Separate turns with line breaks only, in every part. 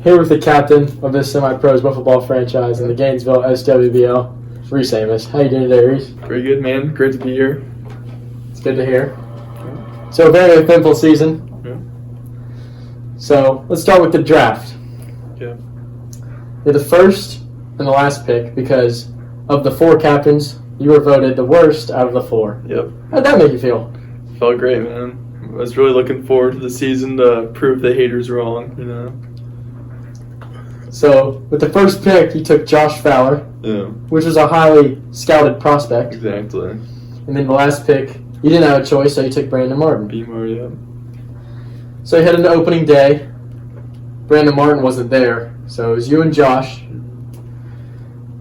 Here with the captain of this semi-pros wiffleball franchise in the Gainesville SWBL, Reese Amos. How you doing today, Reese?
Pretty good, man. Great to be here.
It's good to hear. So a very eventful season.
Yeah.
So let's start with the draft.
Yeah.
You're the first and the last pick because of the 4 captains, you were voted the worst out of the 4.
Yep.
How'd that make you feel?
Felt great, man. I was really looking forward to the season to prove the haters wrong, you know.
So with the first pick, you took Josh Fowler,
Yeah.
which was a highly scouted prospect.
Exactly.
And then the last pick, you didn't have a choice, so you took Brandon Martin.
Beamer, yeah.
So you head into opening day. Brandon Martin wasn't there, so it was you and Josh.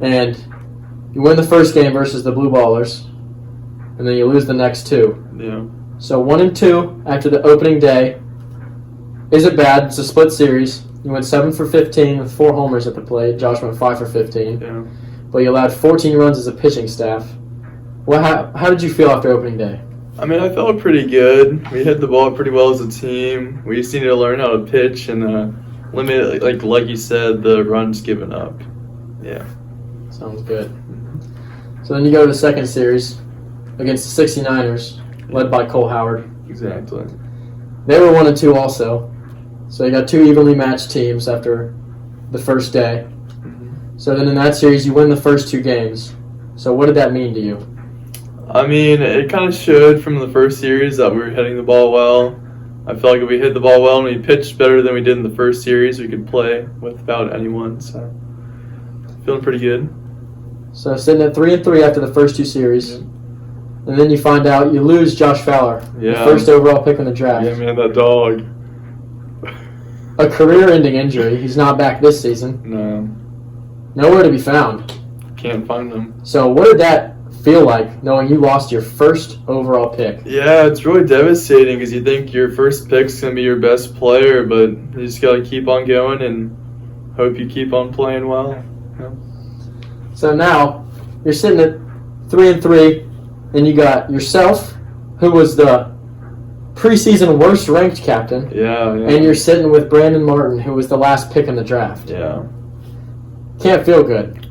And you win the first game versus the Blue Ballers, and then you lose the next 2.
Yeah.
So 1-2 after the opening day. Is it bad? It's a split series. You went 7 for 15 with 4 homers at the plate. Josh went 5 for 15.
Yeah.
But you allowed 14 runs as a pitching staff. How did you feel after opening day?
I mean, I felt pretty good. We hit the ball pretty well as a team. We just needed to learn how to pitch and limit, like you said, the runs given up. Yeah.
Sounds good. So then you go to the second series against the 69ers, led by Cole Howard.
Exactly.
They were 1-2 also. So you got 2 evenly matched teams after the first day. So then in that series, you win the first 2 games. So what did that mean to you?
I mean, it kind of showed from the first series that we were hitting the ball well. I felt like if we hit the ball well and we pitched better than we did in the first series, we could play without anyone. So feeling pretty good.
So sitting at 3-3 after the first 2 series.
Yeah.
And then you find out you lose Josh Fowler, the
Yeah.
first overall pick in the draft.
Yeah, man, that dog.
A career-ending injury. He's not back this season.
No,
Nowhere to be found.
can't find them.
So what did that feel like, knowing you lost your first overall pick?
Yeah, it's really devastating because you think your first pick's going to be your best player, but you just got to keep on going and hope you keep on playing well. Yeah.
So now you're sitting at 3-3, and you got yourself, who was the preseason worst ranked captain,
Yeah.
and you're sitting with Brandon Martin, who was the last pick in the draft.
Yeah.
Can't feel good.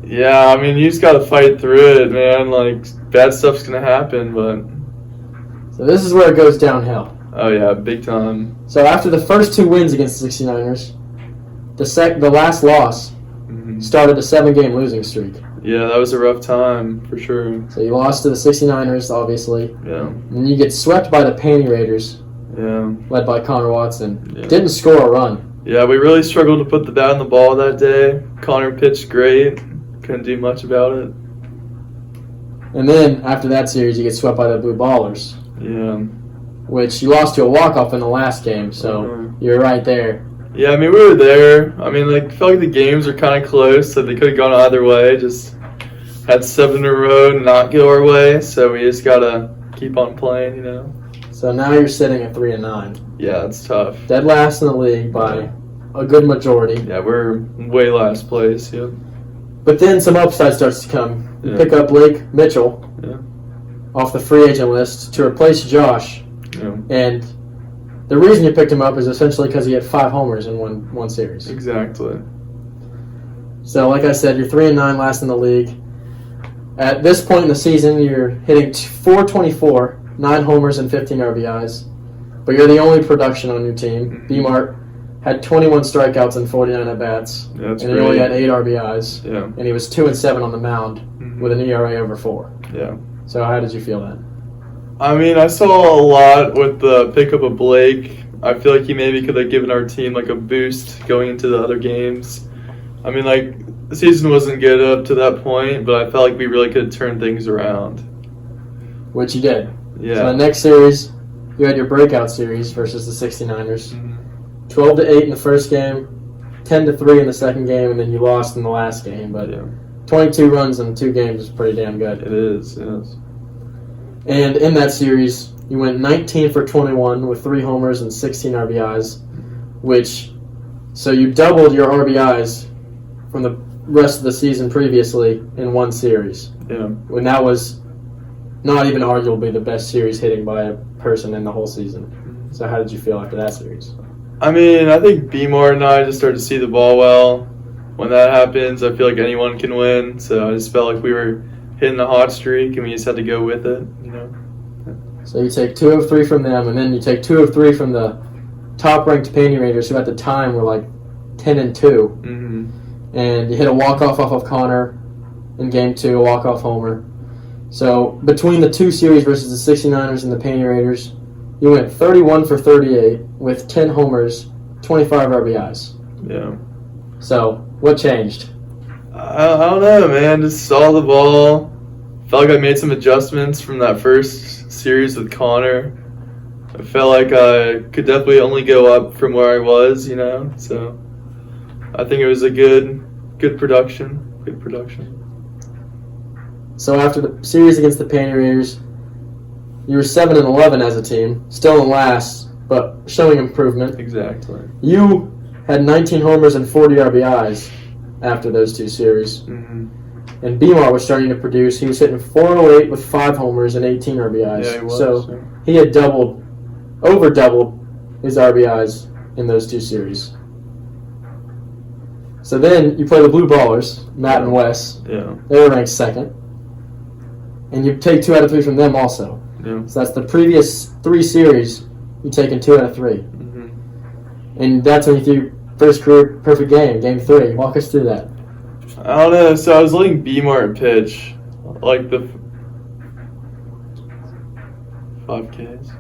Yeah, I mean, you just got to fight through it, man. Like, bad stuff's going to happen, but,
So this is where it goes downhill.
oh, yeah, big time.
So after the first 2 wins against the 69ers, the last loss
Mhm.
started a 7-game losing streak.
Yeah, that was a rough time, for sure.
So you lost to the 69ers, obviously.
Yeah.
And you get swept by the Panty Raiders,
Yeah.
led by Connor Watson.
Yeah.
Didn't score a run.
Yeah, we really struggled to put the bat on the ball that day. Connor pitched great. Couldn't do much about it.
And then after that series, you get swept by the Blue Ballers,
Yeah.
which you lost to a walk-off in the last game. So
Uh-huh.
you're right there.
Yeah, I mean, we were there. I mean, like, felt like the games were kind of close, so they could have gone either way. Just had 7 in a row and not go our way, so we just got to keep on playing, you know?
So now you're sitting at 3-9,
Yeah, it's tough.
dead last in the league by a good majority.
Yeah, we're way last place, yep.
But then some upside starts to come. You
Yeah.
pick up Blake Mitchell
Yeah.
off the free agent list to replace Josh.
Yeah,
And the reason you picked him up is essentially because he had 5 homers in one series.
exactly.
So like I said, you're 3-9, last in the league. At this point in the season, you're hitting .424, 9 homers and 15 RBIs. But you're the only production on your team.
Mhm.
B-Mart had 21 strikeouts and 49 at-bats.
Yeah, that's
And he only
great.
had 8 RBIs.
Yeah.
And he was 2-7 on the mound
Mhm.
with an ERA over 4.
Yeah.
So how did you feel then?
I mean, I saw a lot with the pickup of Blake. I feel like he maybe could have given our team like a boost going into the other games. I mean, like, the season wasn't good up to that point, but I felt like we really could turn things around.
Which you did.
Yeah.
So the next series, you had your breakout series versus the 69ers.
Mhm.
12-8 in the first game, 10-3 in the second game, and then you lost in the last game. But
Yeah,
22 runs in 2 games is pretty damn good.
it is, yes.
And in that series, you went 19 for 21 with 3 homers and 16 RBIs, so you doubled your RBIs from the rest of the season previously in one series.
Yeah.
When that was not even arguably the best series hitting by a person in the whole season. So how did you feel after that series?
I mean, I think B-Mart and I just started to see the ball well. When that happens, I feel like anyone can win. So I just felt like we were hitting a hot streak, and we just had to go with it, you know.
So you take 2 of 3 from them, and then you take 2 of 3 from the top-ranked Panty Raiders, who at the time were like 10-2.
Mm-hmm.
And you hit a walk-off off of Connor in Game 2, a walk-off homer. So between the 2 series versus the 69ers and the Panty Raiders, you went 31 for 38 with 10 homers, 25 RBIs.
Yeah.
So what changed?
I don't know, man. Just saw the ball. Felt like I made some adjustments from that first series with Connor. I felt like I could definitely only go up from where I was, you know. So I think it was a good production. Good production.
So after the series against the Panty Raiders, you were 7-11 as a team, still in last, but showing improvement.
Exactly.
You had 19 homers and 40 RBIs after those 2 series.
Mm-hmm.
And B-Mart was starting to produce. He was hitting 408 with 5 homers and 18 RBIs.
Yeah, he was.
So he had over doubled his RBIs in those 2 series. So then you play the Blue Ballers, Matt and Wes.
Yeah.
They were ranked 2nd. And you take 2 out of 3 from them also.
Yeah.
So that's the previous 3 series, you've taken 2 out of 3.
Mm-hmm.
And that's when you threw first career perfect game, Game 3. Walk us through that.
I don't know. So I was letting B-Mart pitch, like the 5Ks.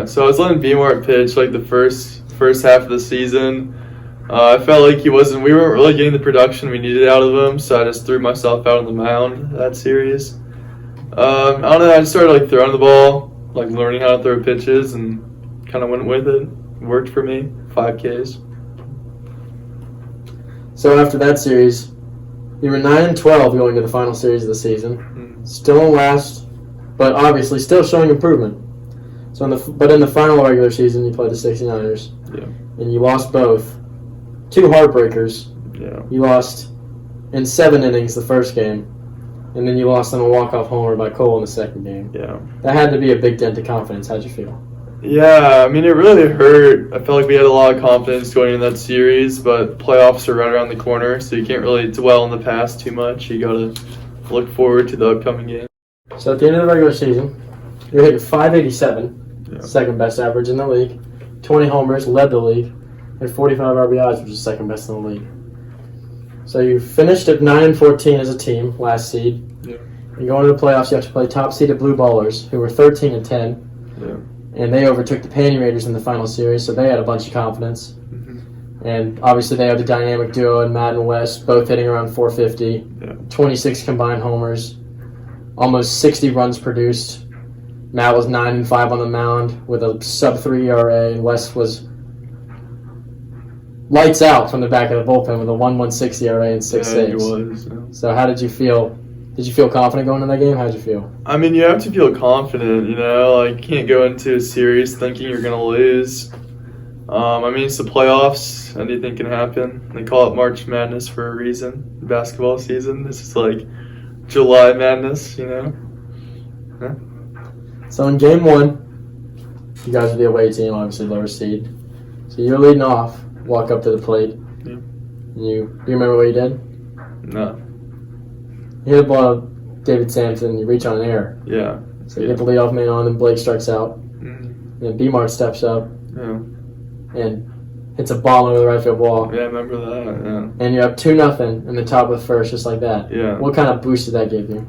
So I was letting B-Mart pitch like the first half of the season. I felt like we weren't really getting the production we needed out of him, so I just threw myself out on the mound that series. I don't know. I just started like throwing the ball, like learning how to throw pitches, and kind of went with it. Worked for me. 5Ks.
So after that series, you were 9-12 going to the final series of the season.
Mm-hmm.
Still in last, but obviously still showing improvement. So in the final regular season, you played the 69ers.
Yeah.
And you lost both. 2 heartbreakers.
Yeah.
You lost in 7 innings the first game, and then you lost on a walk-off homer by Cole in the second game.
Yeah.
That had to be a big dent to confidence. How'd you feel?
Yeah, I mean, it really hurt. I felt like we had a lot of confidence going in that series, but playoffs are right around the corner, so you can't really dwell in the past too much. You got to look forward to the upcoming game.
So at the end of the regular season, you're hitting .587,
Yeah.
second best average in the league, 20 homers, led the league, and 45 RBIs, which is second best in the league. So you finished at 9-14 as a team, last seed.
Yeah.
And going to the playoffs, you have to play top-seeded Blue Ballers, who were 13-10.
Yeah.
And they overtook the Panty Raiders in the final series, so they had a bunch of confidence.
Mm-hmm.
And obviously they have the dynamic duo in Matt and Wes, both hitting around 450,
Yeah.
26 combined homers, almost 60 runs produced. Matt was 9-5 on the mound with a sub-3 ERA, and Wes was lights out from the back of the bullpen with a 1.16 ERA and 6
Yeah, he
saves.
was. Yeah.
So how did you feel? Did you feel confident going in that game? How did you feel?
I mean, you have to feel confident, you know? Like, you can't go into a series thinking you're going to lose. I mean, it's the playoffs. Anything can happen. They call it March Madness for a reason. Basketball season. This is like July Madness, you know? Huh?
So in game 1, you guys are the away team, obviously lower seed. So you're leading off, walk up to the plate.
Yeah.
And do you remember what you did?
No.
You hit a ball of David Sampson, you reach on an air.
Yeah.
So you get the leadoff man on, and Blake strikes out.
Mm-hmm.
Then B-Mart steps up
Yeah.
and hits a bomb over the right field wall.
Yeah, I remember that, yeah.
And you're up 2-0 in the top of the first, just like that.
Yeah.
What kind of boost did that give you?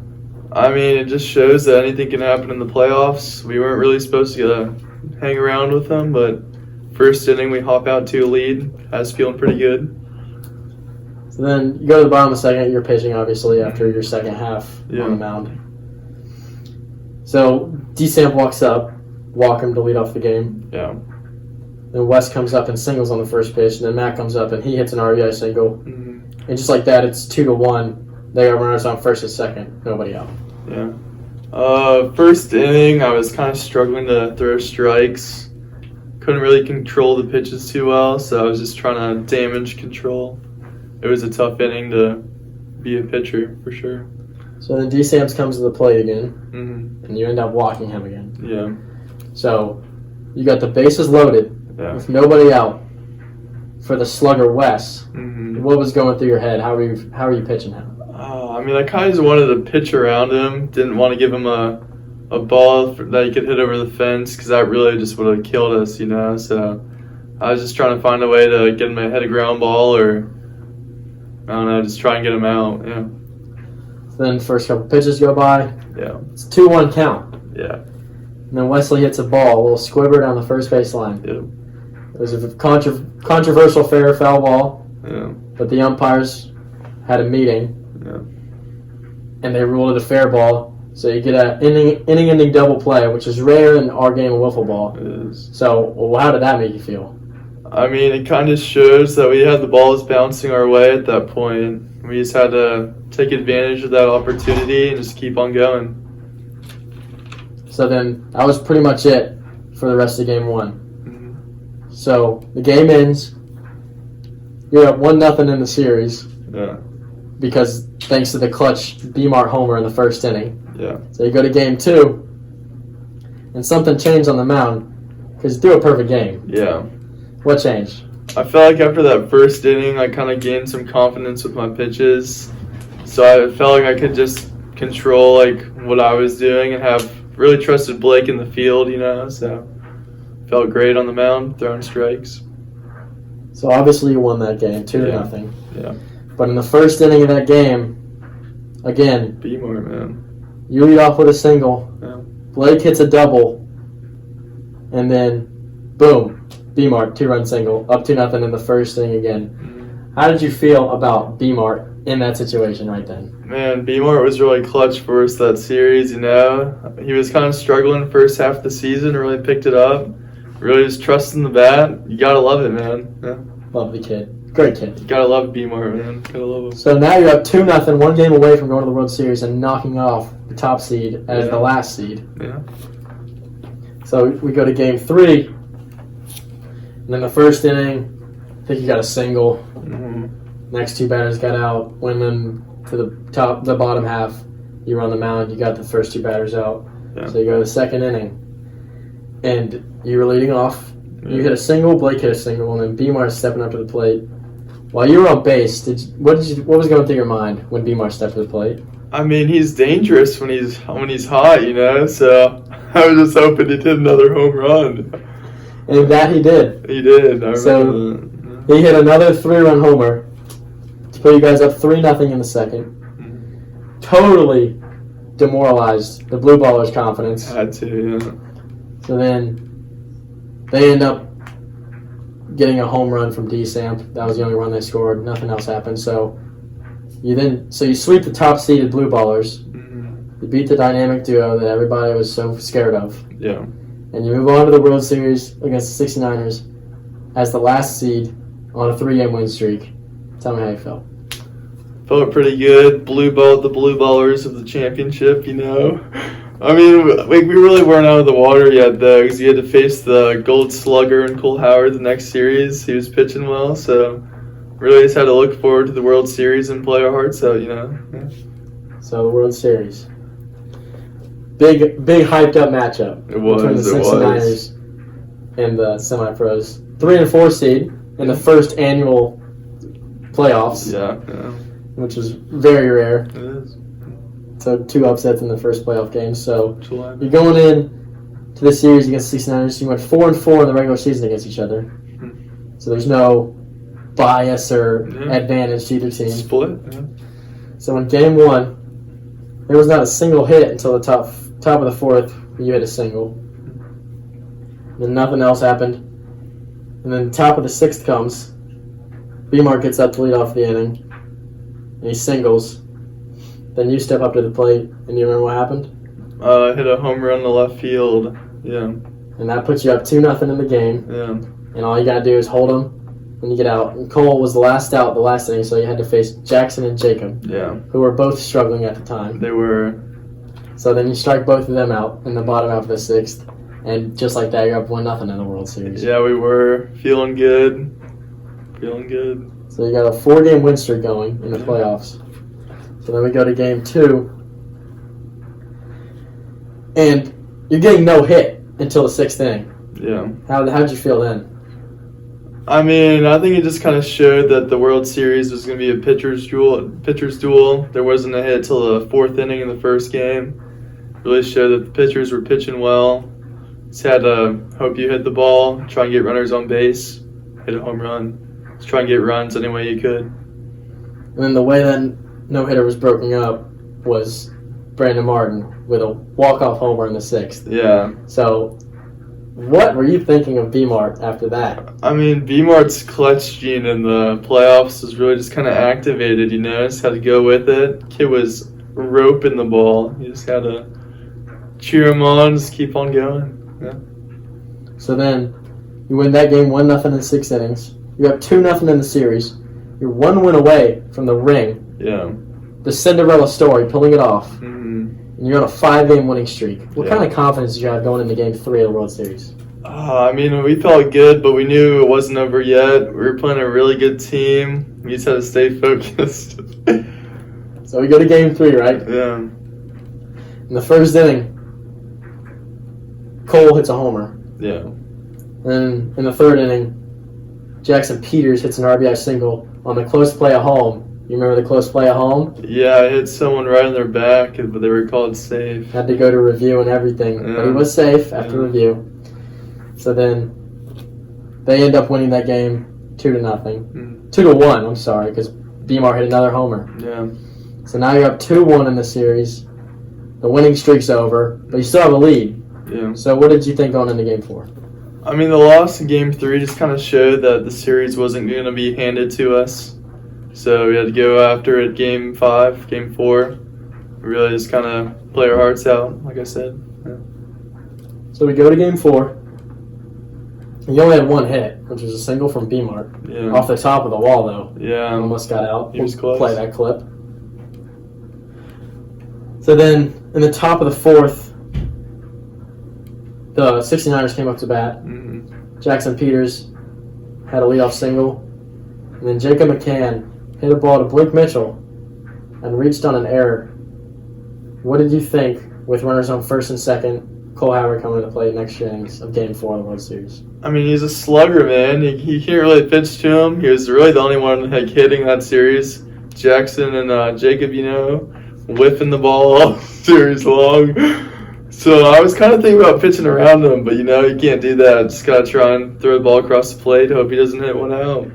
I mean, it just shows that anything can happen in the playoffs. We weren't really supposed to hang around with them, but first inning we hop out to a lead. I was feeling pretty good.
So then you go to the bottom of the second, you're pitching, obviously, after your second half
Yeah.
on the mound. So D-Samp walks up, walk him to lead off the game.
Yeah.
Then Wes comes up and singles on the first pitch, and then Matt comes up and he hits an RBI single.
Mm-hmm.
And just like that, it's 2-1. They got runners on first and second, nobody out.
Yeah. First inning, I was kind of struggling to throw strikes. Couldn't really control the pitches too well, so I was just trying to damage control. It was a tough inning to be a pitcher, for sure.
So then D-Samps comes to the plate again,
Mm-hmm.
and you end up walking him again.
Yeah.
So You got the bases loaded with nobody out for the slugger Wes.
Mm-hmm.
What was going through your head? How are you pitching him?
I mean, I kind of just wanted to pitch around him. Didn't want to give him a ball that he could hit over the fence because that really just would have killed us, you know. So I was just trying to find a way to get him a hit a ground ball or, I don't know, just try and get him out, yeah.
So then first couple pitches go by.
Yeah.
It's 2-1 count.
Yeah.
And then Wesley hits a ball, a little squibber down the first base line.
Yeah.
It was a controversial fair or foul ball,
Yeah.
but the umpires had a meeting, and they ruled it a fair ball. So you get an inning-ending double play, which is rare in our game of wiffle ball.
It is.
So, well, how did that make you feel?
I mean, it kind of shows that we had the balls bouncing our way at that point. We just had to take advantage of that opportunity and just keep on going.
So then that was pretty much it for the rest of game 1.
Mm-hmm.
So the game ends. You're up 1-0 in the series.
Yeah.
Because thanks to the clutch B-Mart homer in the first inning.
Yeah.
So you go to game 2, and something changed on the mound because you threw a perfect game.
Yeah.
What changed?
I felt like after that first inning, I kind of gained some confidence with my pitches. So I felt like I could just control like what I was doing and have really trusted Blake in the field, you know. So felt great on the mound, throwing strikes.
So obviously you won that game, 2-0.
Yeah.
But in the first inning of that game, again,
Be more, man.
you lead off with a single.
Yeah.
Blake hits a double, and then boom, B-Mart 2-run single, up 2-0 in the first inning again.
Mm-hmm.
How did you feel about B-Mart in that situation right then?
Man, B-Mart was really clutch for us that series, you know. He was kind of struggling first half of the season, really picked it up. Really just trusting the bat. You gotta love it, man. Yeah.
Love the kid. Great kid.
You gotta love B-Mart, man. Gotta love him.
So now you're up 2-0, one game away from going to the World Series and knocking off the top seed as the last seed.
Yeah.
So we go to game 3, and then the first inning, I think you got a single.
Mm-hmm.
Next 2 batters got out. Went them to the bottom half. You were on the mound. You got the first 2 batters out.
Yeah.
So you go to the second inning, and you were leading off.
Yeah.
You hit a single. Blake hit a single, and then B-Mart stepping up to the plate. While you were on base, what was going through your mind when B-Mart stepped to the plate?
I mean, he's dangerous when he's hot, you know. So I was just hoping he'd hit another home run.
And that he did.
He did. I
So
remember that.
he hit another 3-run homer to put you guys up 3-0 in the second.
Mm-hmm.
Totally demoralized the Blue Ballers' confidence.
Had to, yeah.
So then they end up getting a home run from D-Samp. That was the only run they scored. Nothing else happened. So you sweep the top-seeded Blue Ballers.
Mm-hmm.
You beat the dynamic duo that everybody was so scared of.
Yeah.
And you move on to the World Series against the 69ers as the last seed on a 3-game win streak. Tell me how you felt.
Felt pretty good. The Blue Ballers of the championship, you know. I mean, we really weren't out of the water yet, though, because you had to face the Gold Slugger and Cole Howard the next series. He was pitching well, so really just had to look forward to the World Series and play our hearts out, you know. Yeah.
So the World Series. Big hyped up matchup between the 69ers and the semi-pros. 3 and 4 seed in the first annual playoffs.
Yeah.
Which is very rare.
It is.
So 2 upsets in the first playoff game. So
July.
you're going in to this series against the 69ers. You went 4-4 in the regular season against each other. So there's no bias or advantage to either team.
Split. Yeah.
So in game 1, there was not a single hit until the top of the 4th. You hit a single. Then nothing else happened. And then top of the 6th comes. B-Mark gets up to lead off the inning. And he singles. Then you step up to the plate. And you remember what happened?
Hit a home run to left field. Yeah.
And that puts you up 2-0 in the game.
Yeah.
And all you got to do is hold them when you get out. And Cole was the last out the last inning, so you had to face Jackson and Jacob.
Yeah.
Who were both struggling at the time.
They were.
So then you strike both of them out in the bottom half of the 6th. And just like that, you're up 1-0 in the World Series.
Yeah, we were feeling good.
So you got a 4-game win streak going in the playoffs. So then we go to game 2. And you're getting no hit until the 6th inning.
Yeah.
How'd you feel then?
I mean, I think it just kind of showed that the World Series was going to be a pitcher's duel. There wasn't a hit till the fourth inning in the first game. Really showed that the pitchers were pitching well. Just had to hope you hit the ball, try and get runners on base, hit a home run. Just try and get runs any way you could.
And then the way that no-hitter was broken up was Brandon Martin with a walk-off homer in the sixth.
Yeah.
So what were you thinking of B-Mart after that?
I mean, B-Mart's clutch gene in the playoffs was really just kind of activated, you know? Just had to go with it. Kid was roping the ball. You just had to cheer him on, just keep on going. Yeah.
So then you win that game 1-0 in 6 innings. You're up 2-0 in the series. You're 1 win away from the ring.
Yeah.
The Cinderella Story, pulling it off.
Mm-hmm.
And you're on a 5-game winning streak. What
Yeah.
kind of confidence did you have going into Game 3 of the World Series?
I mean, we felt good, but we knew it wasn't over yet. We were playing a really good team. We just had to stay focused.
So we go to Game 3, right?
Yeah.
In the first inning, Cole hits a homer.
Yeah.
Then in the third inning, Jackson Peters hits an RBI single on the close play at home. You remember the close play at home?
Yeah, I hit someone right in their back, but they were called safe.
Had to go to review and everything.
Yeah.
But he was safe after
Yeah.
review. So then they end up winning that game 2-0. 2-1, I'm sorry, because B-Mar hit another homer.
Yeah.
So now you're up 2-1 in the series. The winning streak's over, but you still have a lead.
Yeah.
So what did you think going into Game 4?
I mean, the loss in Game 3 just kind of showed that the series wasn't going to be handed to us. So we had to go after it Game 5, Game 4. Really just kind of play our hearts out, like I said. Yeah.
So we go to Game 4. And you only had one hit, which was a single from B-Mart.
Yeah.
Off the top of the wall, though.
Yeah.
Almost got out.
He was close.
Play that clip. So then, in the top of the fourth, the 69ers came up to bat.
Mm-hmm.
Jackson Peters had a leadoff single. And then Jacob McCann hit a ball to Blake Mitchell and reached on an error. What did you think with runners on first and second, Cole Howard coming to the plate next innings of Game 4 of the World Series? I
mean, he's a slugger, man. He can't really pitch to him. He was really the only one hitting that series. Jackson and Jacob, whiffing the ball all series long. So I was kind of thinking about pitching around him, but you can't do that. Just got to try and throw the ball across the plate, hope he doesn't hit one out.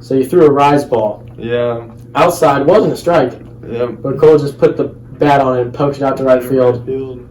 So you threw a rise ball.
Yeah.
Outside, wasn't a strike.
Yeah.
But Cole just put the bat on it and poked it out to right field.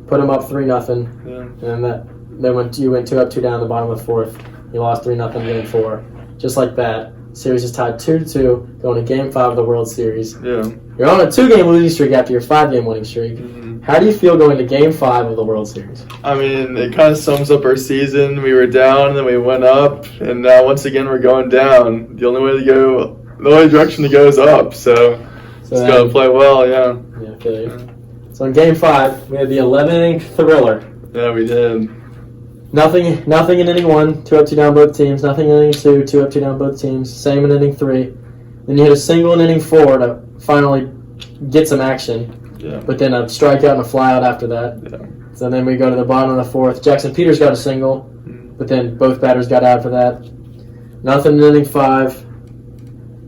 Put him up 3-0.
Yeah.
And then you went 2 up, 2 down in the bottom of the fourth. You lost 3-0 Game 4. Just like that. Series is tied 2-2, going to Game 5 of the World Series.
Yeah.
You're on a 2-game losing streak after your 5-game winning streak.
Mm-hmm.
How do you feel going to Game 5 of the World Series?
I mean, it kind of sums up our season. We were down, then we went up, and now once again we're going down. The only direction to go is up. So just gotta play well, yeah.
Yeah, I feel you. So in Game 5, we had the 11-inning thriller.
Yeah, we did.
Nothing in inning 1, 2 up, 2 down both teams. Nothing in inning 2, 2 up, 2 down both teams. Same in inning 3. Then you hit a single in inning 4 to finally get some action.
Yeah.
But then a strikeout and a flyout after that.
Yeah.
So then we go to the bottom of the fourth. Jackson Peters got a single, but then both batters got out for that. Nothing in inning 5.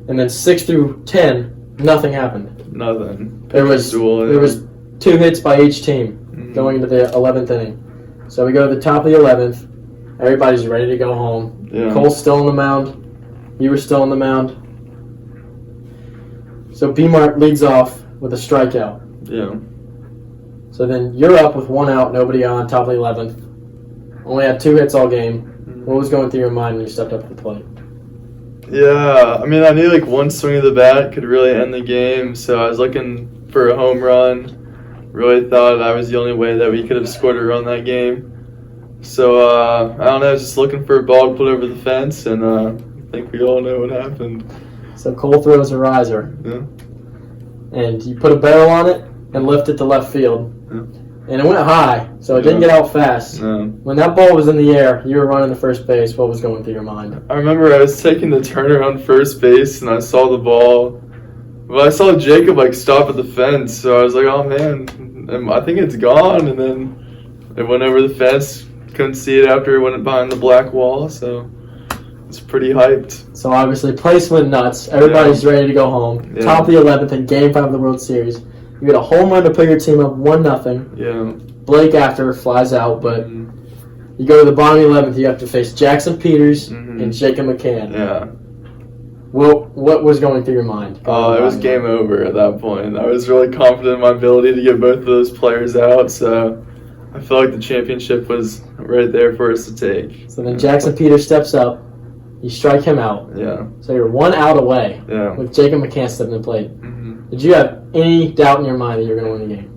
And then 6 through 10, nothing happened.
Nothing.
There was 2 hits by each team going into the 11th inning. So we go to the top of the 11th. Everybody's ready to go home.
Yeah.
Cole's still on the mound. You were still on the mound. So B-Mart leads off with a strikeout.
Yeah.
So then you're up with 1 out, nobody on, top of the 11th. Only had 2 hits all game. What was going through your mind when you stepped up to the plate?
Yeah, I mean, I knew one swing of the bat could really end the game, so I was looking for a home run. Really thought I was the only way that we could have scored a run that game. So, I don't know, I was just looking for a ball to put over the fence, and I think we all know what happened.
So Cole throws a riser.
Yeah.
And you put a barrel on it and lift it to left field.
Yeah.
And it went high, so it didn't get out fast.
No.
When that ball was in the air, you were running to first base. What was going through your mind?
I remember I was taking the turner on first base, and I saw the ball. Well, I saw Jacob stop at the fence, so I was like, "Oh man, I think it's gone." And then it went over the fence, couldn't see it after it went behind the black wall, so it's pretty hyped.
So obviously, place went nuts. Everybody's ready to go home.
Yeah.
Top of the 11th in Game 5 of the World Series. You get a home run to put your team up 1-0.
Yeah.
Blake after flies out, but you go to the bottom of the 11th. You have to face Jackson Peters and Jacob McCann.
Yeah.
Well, what was going through your mind?
Oh, it was game over at that point. I was really confident in my ability to get both of those players out, so I felt like the championship was right there for us to take.
So then Jackson Peters steps up. You strike him out.
Yeah.
So you're 1 out away with Jacob McCann stepping in the plate. Did you have any doubt in your mind that you were going to win the game?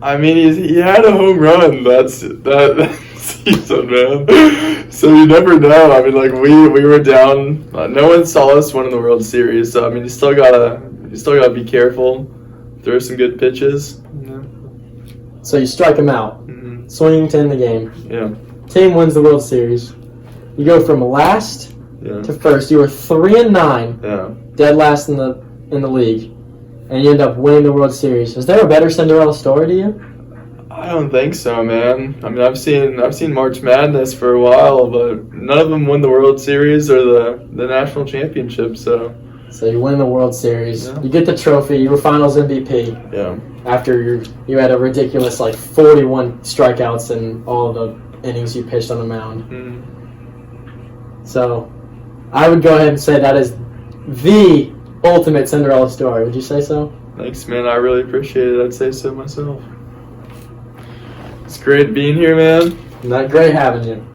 I mean, he had a home run that season, man. So you never know. I mean, like we were down. No one saw us winning the World Series. So I mean, you still gotta be careful. Throw some good pitches.
So you strike him out. Swinging to end the game.
Yeah.
Team wins the World Series. You go from last to first. You were 3-9.
Yeah.
Dead last in the league. And you end up winning the World Series. Is there a better Cinderella story to you?
I don't think so, man. I mean, I've seen March Madness for a while, but none of them won the World Series or the national championship. So
you win the World Series.
Yeah.
You get the trophy. You were Finals MVP.
Yeah.
After you had a ridiculous 41 strikeouts in all of the innings you pitched on the mound. So I would go ahead and say that is the ultimate Cinderella story. Would you say so?
Thanks, man. I really appreciate it. I'd say so myself. It's great being here, man.
Not great having you.